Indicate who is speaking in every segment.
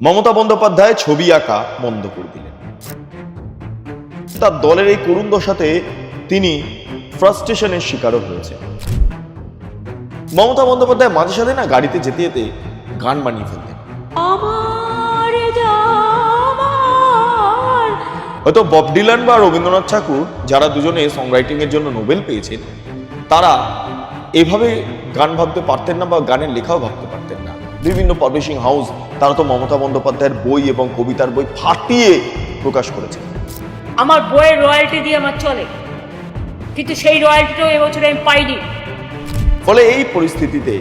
Speaker 1: মমতা বন্দ্যোপাধ্যায় ছবি আঁকা বন্ধ করে দিলেন। তার দলের এই করুণ দশাতে তিনি ফ্রাস্ট্রেশনের শিকারও হয়েছে। মমতা বন্দ্যোপাধ্যায় মাঝে সাথে না গাড়িতে যেতে যেতে গান বানিয়ে ফেলতেন। হয়তো বব ডিলান বা রবীন্দ্রনাথ ঠাকুর, যারা দুজনে সং রাইটিং এর জন্য নোবেল পেয়েছেন, তারা এভাবে গান ভাবতে পারতেন না বা গানের লেখাও ভাবতে পারতেন না। বিভিন্ন পাবলিশিং হাউস তারা তো মমতা বন্দ্যোপাধ্যায়ের বই এবং কবিতার বই ফাটিয়ে প্রকাশ করেছে।
Speaker 2: আমার বইয়ের রয়্যালটি দিয়ে আমার চলে, কিন্তু সেই রয়্যালটিটাও এবছর আমি পাইনি।
Speaker 1: ফলে এই পরিস্থিতিতে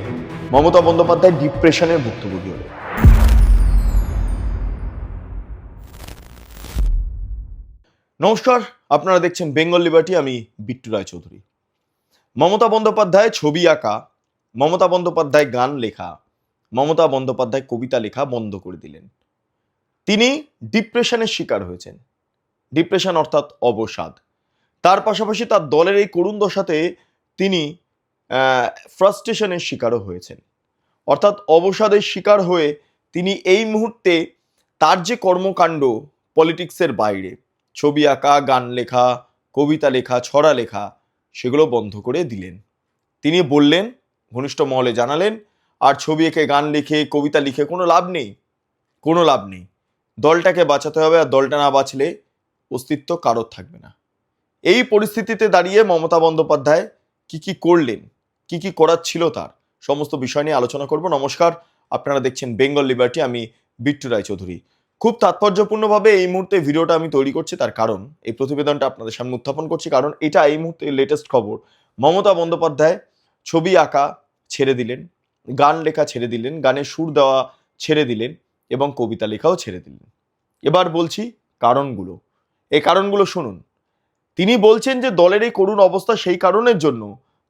Speaker 1: মমতা বন্দ্যোপাধ্যায় ডিপ্রেশনের ভুক্তভোগী হলেন। নমস্কার, আপনারা দেখছেন বেঙ্গল লিবার্টি, আমি বিট্টু রায়চৌধুরী। মমতা বন্দ্যোপাধ্যায় ছবি আঁকা, মমতা বন্দ্যোপাধ্যায় গান লেখা, মমতা বন্দ্যোপাধ্যায় কবিতা লেখা বন্ধ করে দিলেন। তিনি ডিপ্রেশনের শিকার হয়েছেন। ডিপ্রেশন অর্থাৎ অবসাদ। তার পাশাপাশি তার দলের এই করুণ দশাতে তিনি ফ্রাস্ট্রেশনের শিকারও হয়েছেন। অর্থাৎ অবসাদের শিকার হয়ে তিনি এই মুহূর্তে তার যে কর্মকাণ্ড পলিটিক্সের বাইরে, ছবি আঁকা, গান লেখা, কবিতা লেখা, ছড়া লেখা, সেগুলো বন্ধ করে দিলেন। তিনি বললেন, ঘনিষ্ঠ মহলে জানালেন, আর ছবি এঁকে, গান লিখে, কবিতা লিখে কোনো লাভ নেই, কোনো লাভ নেই। দলটাকে বাঁচাতে হবে, আর দলটা না বাঁচলে অস্তিত্ব কারোর থাকবে না। এই পরিস্থিতিতে দাঁড়িয়ে মমতা বন্দ্যোপাধ্যায় কি কি করলেন, কি কি করার ছিল, তার সমস্ত বিষয় নিয়ে আলোচনা করব। নমস্কার, আপনারা দেখছেন বেঙ্গল লিবার্টি, আমি বিট্টু রায়চৌধুরী। খুব তাৎপর্যপূর্ণভাবে এই মুহূর্তে ভিডিওটা আমি তৈরি করছি, তার কারণ এই প্রতিবেদনটা আপনাদের সামনে উত্থাপন করছি, কারণ এটা এই মুহূর্তে লেটেস্ট খবর। মমতা বন্দ্যোপাধ্যায় ছবি আঁকা ছেড়ে দিলেন, গান লেখা ছেড়ে দিলেন, গানের সুর দেওয়া ছেড়ে দিলেন এবং কবিতা লেখাও ছেড়ে দিলেন। এবার বলছি কারণগুলো। এই কারণগুলো শুনুন। তিনি বলছেন যে দলের এই করুণ অবস্থা সেই কারণের জন্য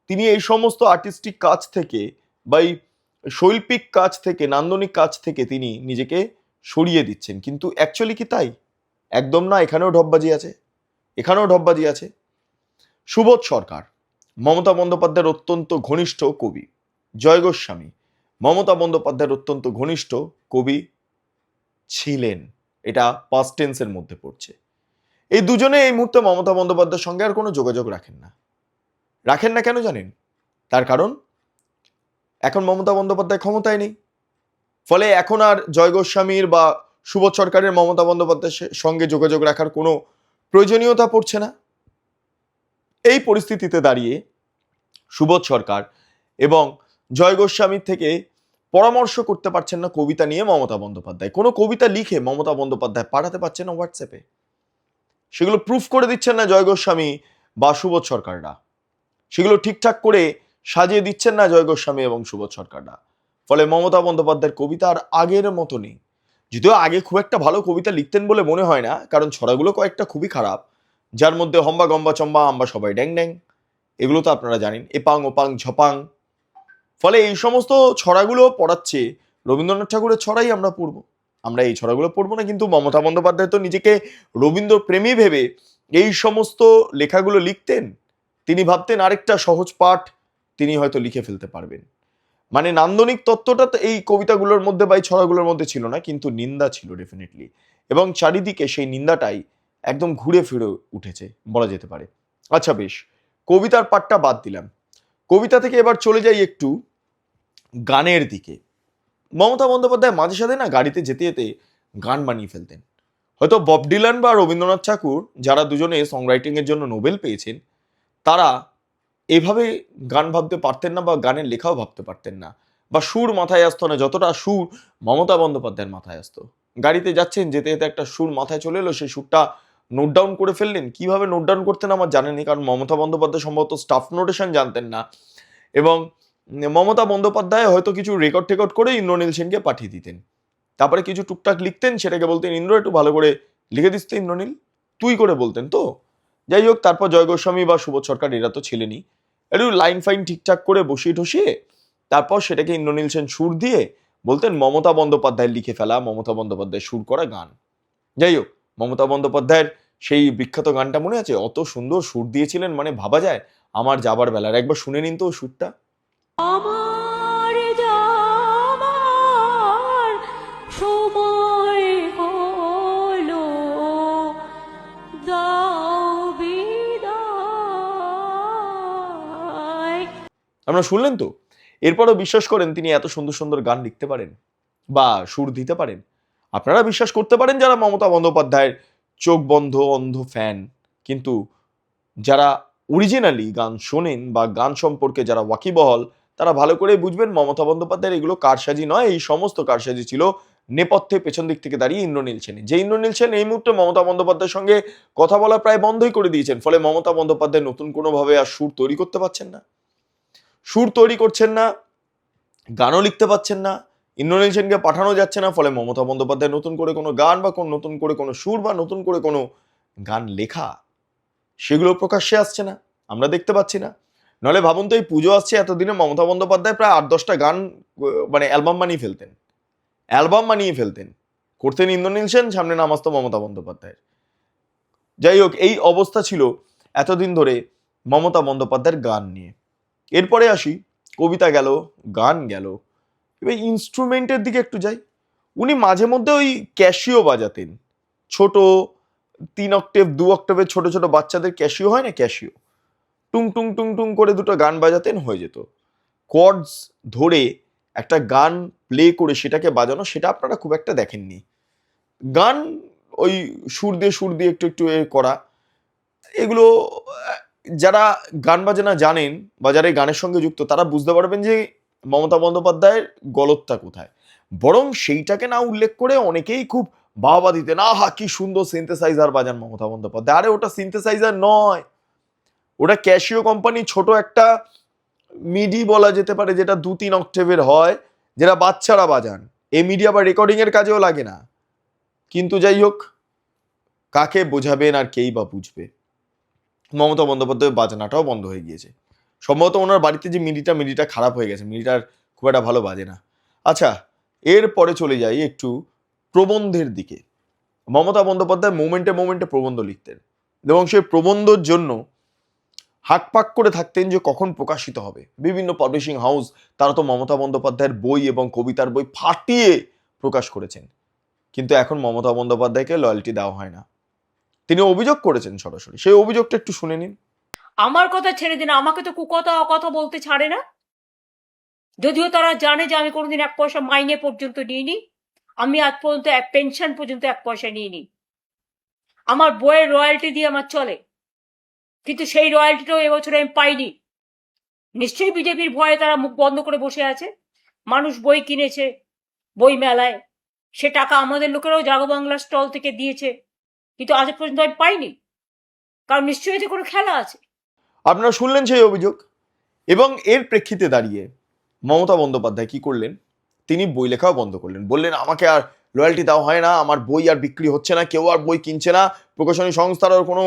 Speaker 1: তিনি এই সমস্ত আর্টিস্টিক কাজ থেকে বা এই শৈল্পিক কাজ থেকে, নান্দনিক কাজ থেকে তিনি নিজেকে সরিয়ে দিচ্ছেন। কিন্তু অ্যাকচুয়ালি কি তাই? একদম না, এখানেও ঢপবাজি আছে, এখানেও ঢপবাজি আছে। সুবোধ সরকার, মমতা বন্দ্যোপাধ্যায়ের অত্যন্ত ঘনিষ্ঠ কবি। জয় গোস্বামী, মমতা বন্দ্যোপাধ্যায়ের অত্যন্ত ঘনিষ্ঠ কবি ছিলেন। এটা পাস্ট টেন্সের মধ্যে পড়ছে। এই দুজনে এই মুহূর্তে মমতা বন্দ্যোপাধ্যায়ের সঙ্গে আর কোনো যোগাযোগ রাখেন না। রাখেন না কেন জানেন? তার কারণ এখন মমতা বন্দ্যোপাধ্যায় ক্ষমতায় নেই। ফলে এখন আর জয় গোস্বামীর বা সুবোধ সরকারের মমতা বন্দ্যোপাধ্যায়ের সঙ্গে যোগাযোগ রাখার কোনো প্রয়োজনীয়তা পড়ছে না। এই পরিস্থিতিতে দাঁড়িয়ে সুবোধ সরকার এবং জয় গোস্বামীর থেকে পরামর্শ করতে পারছেন না কবিতা নিয়ে মমতা বন্দ্যোপাধ্যায়। কোনো কবিতা লিখে মমতা বন্দ্যোপাধ্যায় পাঠাতে পারছেন না হোয়াটসঅ্যাপে। সেগুলো প্রুফ করে দিচ্ছেন না জয় গোস্বামী বা সুবোধ সরকাররা। সেগুলো ঠিকঠাক করে সাজিয়ে দিচ্ছেন না জয় গোস্বামী এবং সুবোধ সরকাররা। ফলে মমতা বন্দ্যোপাধ্যায়ের কবিতা আর আগের মতো নেই। যদিও আগে খুব একটা ভালো কবিতা লিখতেন বলে মনে হয় না, কারণ ছড়াগুলো কয়েকটা খুবই খারাপ, যার মধ্যে হম্বা গম্বা চম্বা আমরা সবাই ড্যাং ড্যাং, এগুলো তো আপনারা জানেন, এপাং ওপাং ঝপাং। ফলে এই সমস্ত ছড়াগুলো পড়াচ্ছে রবীন্দ্রনাথ ঠাকুরের ছড়াই আমরা পড়বো। আমরা এই ছড়াগুলো পড়বো না। কিন্তু মমতা বন্দ্যোপাধ্যায় তো নিজেকে রবীন্দ্র প্রেমী ভেবে এই সমস্ত লেখাগুলো লিখতেন। তিনি ভাবতেন আরেকটা সহজ পাঠ তিনি হয়তো লিখে ফেলতে পারবেন। মানে নান্দনিক তত্ত্বটা তো এই কবিতাগুলোর মধ্যে বা এই ছড়াগুলোর মধ্যে ছিল না, কিন্তু নিন্দা ছিল ডেফিনেটলি। এবং চারিদিকে সেই নিন্দাটাই একদম ঘুরে ফিরে উঠেছে বলা যেতে পারে। আচ্ছা বেশ, কবিতার পাঠটা বাদ দিলাম। কবিতা থেকে এবার চলে যাই একটু গানের দিকে। মমতা বন্দ্যোপাধ্যায় মাঝে সাথে না গাড়িতে যেতে যেতে গান বানিয়ে ফেলতেন। হয়তো বব ডিলান বা রবীন্দ্রনাথ ঠাকুর, যারা দুজনে সং রাইটিং এর জন্য নোবেল পেয়েছেন, তারা এভাবে গান ভাবতে পারতেন না বা গানের লেখাও ভাবতে পারতেন না, বা সুর মাথায় আসতো না যতটা সুর মমতা বন্দ্যোপাধ্যায়ের মাথায় আসতো। গাড়িতে যাচ্ছেন, যেতে যেতে একটা সুর মাথায় চলে এলো, সেই সুরটা নোট ডাউন করে ফেললেন। কিভাবে নোট ডাউন করতেন আমার জানেনি, কারণ মমতা বন্দ্যোপাধ্যায় সম্ভবত স্টাফ নোটেশন জানতেন না। এবং মমতা বন্দ্যোপাধ্যায় হয়তো কিছু রেকর্ড টেকর্ড করে ইন্দ্রনীল সেনকে পাঠিয়ে দিতেন। তারপরে কিছু টুকটাক লিখতেন, সেটাকে বলতেন ইন্দ্র একটু ভালো করে লিখে দিস তো ইন্দ্রনীল, তুই করে বলতেন তো। যাই হোক, তারপর জয় গোস্বামী বা সুবোধ সরকার এরা তো ছিলেনই, একটু লাইন ফাইন ঠিকঠাক করে বসিয়ে ঠসিয়ে তারপর সেটাকে ইন্দ্রনীল সেন সুর দিয়ে বলতেন মমতা বন্দ্যোপাধ্যায় লিখে ফেলা, মমতা বন্দ্যোপাধ্যায় সুর করা গান। যাই হোক, মমতা বন্দ্যোপাধ্যায়ের সেই বিখ্যাত গানটা মনে আছে? অত সুন্দর সুর দিয়েছিলেন, মানে ভাবা যায় আমার যাবার বেলার। একবার শুনে নিন তো সুরটা।
Speaker 2: আমার যাবার সময়
Speaker 1: আপনারা শুনলেন তো? এরপরও বিশ্বাস করেন তিনি এত সুন্দর সুন্দর গান লিখতে পারেন বা সুর দিতে পারেন? আপনারা বিশ্বাস করতে পারেন যারা মমতা বন্দ্যোপাধ্যায়ের চোখ বন্ধ অন্ধ ফ্যান, কিন্তু যারা অরিজিনালি গান শোনেন বা গান সম্পর্কে যারা ওয়াকিবহল, তারা ভালো করে বুঝবেন মমতা বন্দ্যোপাধ্যায়ের এগুলো কারসাজি নয়। এই সমস্ত কারসাজি ছিল নেপথ্যে পেছন দিক থেকে দাঁড়িয়ে ইন্দ্রনীল সেনের। যে ইন্দ্রনীল সেন এই মুহূর্তে মমতা বন্দ্যোপাধ্যায়ের সঙ্গে কথা বলা প্রায় বন্ধই করে দিয়েছেন। ফলে মমতা বন্দ্যোপাধ্যায় নতুন কোনোভাবে আর সুর তৈরি করতে পারছেন না, সুর তৈরি করছেন না, গানও লিখতে পাচ্ছেন না, ইন্দ্রনীল সেনকে পাঠানো যাচ্ছে না। ফলে মমতা বন্দ্যোপাধ্যায় নতুন করে কোনো গান বা নতুন করে কোনো সুর বা নতুন করে কোনো গান লেখা, সেগুলো প্রকাশ্যে আসছে না, আমরা দেখতে পাচ্ছি না। নাহলে ভাবুন তো, এই পুজো আসছে, এতদিনে মমতা বন্দ্যোপাধ্যায় প্রায় 8-10টা গান মানে অ্যালবাম বানিয়ে ফেলতেন, করতেন ইন্দ্রনীল সেন, সামনে নাম আসতো মমতা বন্দ্যোপাধ্যায়ের। যাই হোক, এই অবস্থা ছিল এতদিন ধরে মমতা বন্দ্যোপাধ্যায়ের গান নিয়ে। এরপরে আসি, কবিতা গেল, গান গেল, এবার ইনস্ট্রুমেন্টের দিকে একটু যাই। উনি মাঝে মধ্যে ওই ক্যাশিও বাজাতেন, ছোট 3 অক্টেভ 2 অক্টেভের ছোট ছোট বাচ্চাদের ক্যাশিও হয় না, ক্যাশিও, টুং টুং টুং টুং করে দুটো গান বাজাতেন, হয়ে যেত। কর্ডস ধরে একটা গান প্লে করে সেটাকে বাজানো, সেটা আপনারা খুব একটা দেখেননি। গান ওই সুর দিয়ে একটু একটু করা, এগুলো যারা গান বাজনা জানেন বা যারা এই গানের সঙ্গে যুক্ত, তারা বুঝতে পারবেন যে মমতা বন্দ্যোপাধ্যায়ের গলতটা কোথায়। বরং সেইটাকে না উল্লেখ করে অনেকেই খুব বাহবা দিতেন, আহা কি সুন্দর সিনথেসাইজার বাজান মমতা বন্দ্যোপাধ্যায়। আরে ওটা সিনথেসাইজার নয়, ওটা ক্যাশিও কোম্পানি ছোট একটা মিডি বলা যেতে পারে, যেটা 2-3 অক্টেভের হয়, যেটা বাচ্চারা বাজান। এই মিডিয়া বা রেকর্ডিং এর কাজেও লাগে না। কিন্তু যাই হোক, কাকে বোঝাবেন আর কেই বা বুঝবে। মমতা বন্দ্যোপাধ্যায়ের বাজনাটাও বন্ধ হয়ে গিয়েছে। সম্ভবত ওনার বাড়িতে যে মিডিটা খারাপ হয়ে গেছে, মিডিটার খুব একটা ভালো বাজে না। আচ্ছা, এরপরে চলে যাই একটু প্রবন্ধের দিকে। মমতা বন্দ্যোপাধ্যায় মোমেন্টে প্রবন্ধ লিখতেন এবং সেই প্রবন্ধের জন্য হাঁকপাক করে থাকতেন যে কখন প্রকাশিত হবে। বিভিন্ন পাবলিশিং হাউস তারা তো মমতা বন্দ্যোপাধ্যায়ের বই এবং কবিতার বই ফাটিয়ে প্রকাশ করেছেন, কিন্তু এখন মমতা বন্দ্যোপাধ্যায়কে লয়্যালটি দেওয়া হয় না। তিনি অভিযোগ করেছেন সরাসরি, সেই অভিযোগটা একটু শুনে নিন।
Speaker 2: আমার কথা ছেড়ে দিন, আমাকে তো কুকথা অকথা বলতে ছাড়ে না। যদিও তারা জানে যে আমি কোনোদিন 1 পয়সা মাইনে পর্যন্ত নিইনি, আমি আজ পর্যন্ত পেনশন পর্যন্ত 1 পয়সা নিইনি। আমার বইয়ের রয়্যালটি দিয়ে আমার চলে, কিন্তু সেই রয়্যালটিটাও এবছর আমি পাইনি। নিশ্চয়ই বিজেপির ভয়ে তারা মুখ বন্ধ করে বসে আছে। মানুষ বই কিনেছে বই মেলায়, সে টাকা আমাদের লোকেরাও জাগো বাংলা স্টল থেকে দিয়েছে, কিন্তু আজ পর্যন্ত আমি পাইনি। কারণ নিশ্চয়ই এতে কোনো খেলা আছে।
Speaker 1: আপনারা শুনলেন সেই অভিযোগ, এবং এর প্রেক্ষিতে দাঁড়িয়ে মমতা বন্দ্যোপাধ্যায় কি করলেন, তিনি বই লেখাও বন্ধ করলেন। বললেন আমাকে আর রয়্যালটি দেওয়া হয় না, আমার বই আর বিক্রি হচ্ছে না, কেউ আর বই কিনছে না, প্রকাশনী সংস্থারও কোনো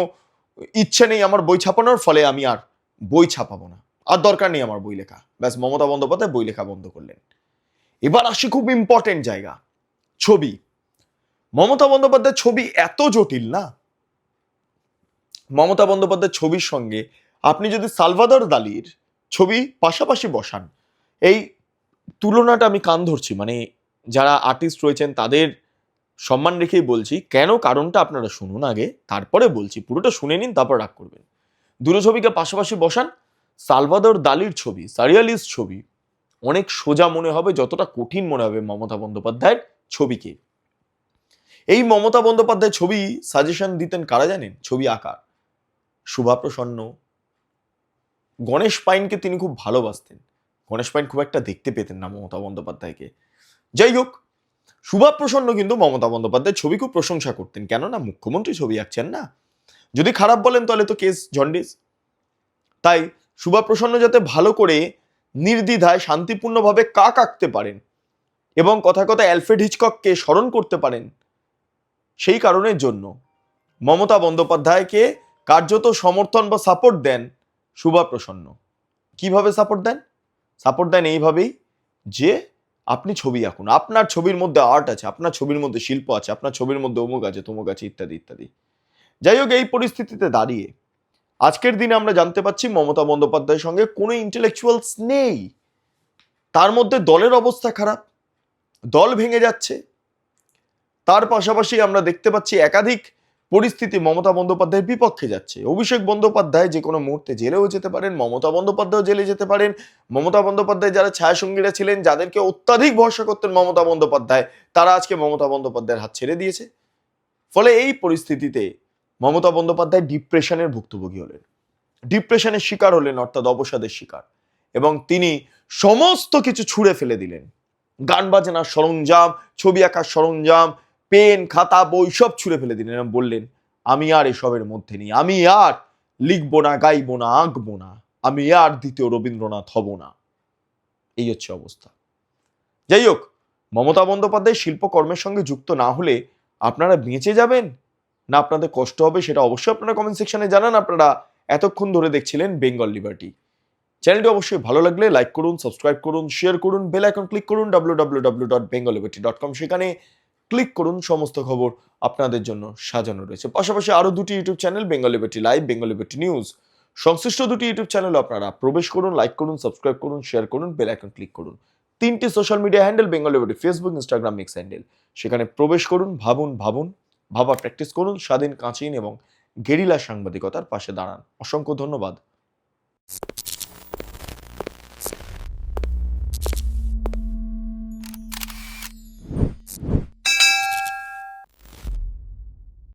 Speaker 1: ইচ্ছে নেই আমার বই ছাপানোর, ফলে আমি আর বই ছাপাবো না, আর দরকার নেই আমার বই লেখা। ব্যাস, মমতা বন্দ্যোপাধ্যায় বই লেখা বন্ধ করলেন। এবার আসি খুব ইম্পর্টেন্ট জায়গা, ছবি। মমতা বন্দ্যোপাধ্যায়ের ছবি এত জটিল না, মমতা বন্দ্যোপাধ্যায়ের ছবির সঙ্গে আপনি যদি সালভাদর দালির ছবি পাশাপাশি বসান, এই তুলনাটা আমি কান ধরছি, মানে যারা আর্টিস্ট রয়েছেন তাদের সম্মান রেখেই বলছি। কেন, কারণটা আপনারা শুনুন আগে, তারপরে বলছি। পুরোটা শুনে নিন, তারপর রাগ করবেন। দুটো ছবিকে পাশাপাশি বসান, সালভাদর দালির ছবি, সারিয়ালিস্ট ছবি, অনেক সোজা মনে হবে যতটা কঠিন মনে হবে মমতা বন্দ্যোপাধ্যায়ের ছবিকে। এই মমতা বন্দ্যোপাধ্যায় ছবি সাজেশন দিতেন কারা জানেন? ছবি আঁকার শুভা প্রসন্ন, গণেশ পাইনকে তিনি খুব ভালোবাসতেন। গণেশ পাইন খুব একটা দেখতে পেতেন না মমতা বন্দ্যোপাধ্যায়কে। যাই হোক, শুভা প্রসন্ন কিন্তু মমতা বন্দ্যোপাধ্যায়ের ছবি খুব প্রশংসা করতেন। কেননা মুখ্যমন্ত্রী ছবি আঁকছেন না, যদি খারাপ বলেন তাহলে তো কেস জন্ডিস। তাই শুভা প্রসন্ন যাতে ভালো করে নির্দ্বিধায় শান্তিপূর্ণভাবে কাক আঁকতে পারেন এবং কথায় কথায় অ্যালফ্রেড হিচকককে স্মরণ করতে পারেন, সেই কারণের জন্য মমতা বন্দ্যোপাধ্যায়কে কার্যত সমর্থন বা সাপোর্ট দেন শুভা প্রসন্ন। কিভাবে সাপোর্ট দেন? সাপোর্ট দেন এইভাবেই যে আপনি ছবি আঁকুন, আপনার ছবির মধ্যে আর্ট আছে, আপনার ছবির মধ্যে শিল্প আছে, আপনার ছবির মধ্যে অমুক আছে তমুক আছে, ইত্যাদি ইত্যাদি। যাই হোক, এই পরিস্থিতিতে দাঁড়িয়ে আজকের দিনে আমরা জানতে পাচ্ছি মমতা বন্দ্যোপাধ্যায়ের সঙ্গে কোনো ইন্টেলেকচুয়ালস নেই। তার মধ্যে দলের অবস্থা খারাপ, দল ভেঙে যাচ্ছে। তার পাশাপাশি আমরা দেখতে পাচ্ছি একাধিক পরিস্থিতি মমতা বন্দ্যোপাধ্যায়ের বিপক্ষে যাচ্ছে। অভিষেক বন্দ্যোপাধ্যায় যে কোনো মুহূর্তে জেলেও যেতে পারেন, মমতা বন্দ্যোপাধ্যায়ও জেলে যেতে পারেন। মমতা বন্দ্যোপাধ্যায় যারা ছায়াসঙ্গীরা ছিলেন, যাদেরকে অত্যাধিক ভরসা করতেন মমতা বন্দ্যোপাধ্যায়, তারা আজকে মমতা বন্দ্যোপাধ্যায়ের হাত ছেড়ে দিয়েছে। ফলে এই পরিস্থিতিতে মমতা বন্দ্যোপাধ্যায় ডিপ্রেশনের ভুক্তভোগী হলেন, ডিপ্রেশনের শিকার হলেন, অর্থাৎ অবসাদের শিকার। এবং তিনি সমস্ত কিছু ছুঁড়ে ফেলে দিলেন। গান বাজনার সরঞ্জাম, ছবি আঁকার সরঞ্জাম, পেন, খাতা, বই সব ছুঁড়ে ফেলে দিলেন এবং বললেন, আমি আর এসবের মধ্যে নেই, আমি আর লিখবো না, গাইবো না, আঁকবো না, আমি আর দ্বিতীয় রবীন্দ্রনাথ হব না। এই হচ্ছে অবস্থা। যাই হোক, মমতা বন্দ্যোপাধ্যায় শিল্পকর্মের সঙ্গে যুক্ত না হলে আপনারা বেঁচে যাবেন না আপনাদের কষ্ট হবে, সেটা অবশ্যই আপনারা কমেন্ট সেকশনে জানান। আপনারা এতক্ষণ ধরে দেখছিলেন বেঙ্গল লিবার্টি। চ্যানেলটি অবশ্যই ভালো লাগলে লাইক করুন, সাবস্ক্রাইব করুন, শেয়ার করুন, বেল আইকন ক্লিক করুন www.bengalliberty.com, সেখানে ক্লিক করুন। সমস্ত খবর আপনাদের জন্য সাজানো রয়েছে। পাশাপাশি আরো দুটি YouTube channel, Bengal liberty live, Bengal liberty news, সংশ্লিষ্ট দুটি ইউটিউব চ্যানেল আপনারা প্রবেশ করুন, লাইক করুন, সাবস্ক্রাইব করুন, শেয়ার করুন, বেল আইকন ক্লিক করুন। তিনটি social media handle Bengal liberty, Facebook, Instagram, mix handle, সেখানে প্রবেশ করুন, ভাবুন, ভাবা প্র্যাকটিস করুন, স্বাধীন, কাঁচিন এবং গেরিলা সাংবাদিকতার পাশে দাঁড়ান। অসংখ্য ধন্যবাদ।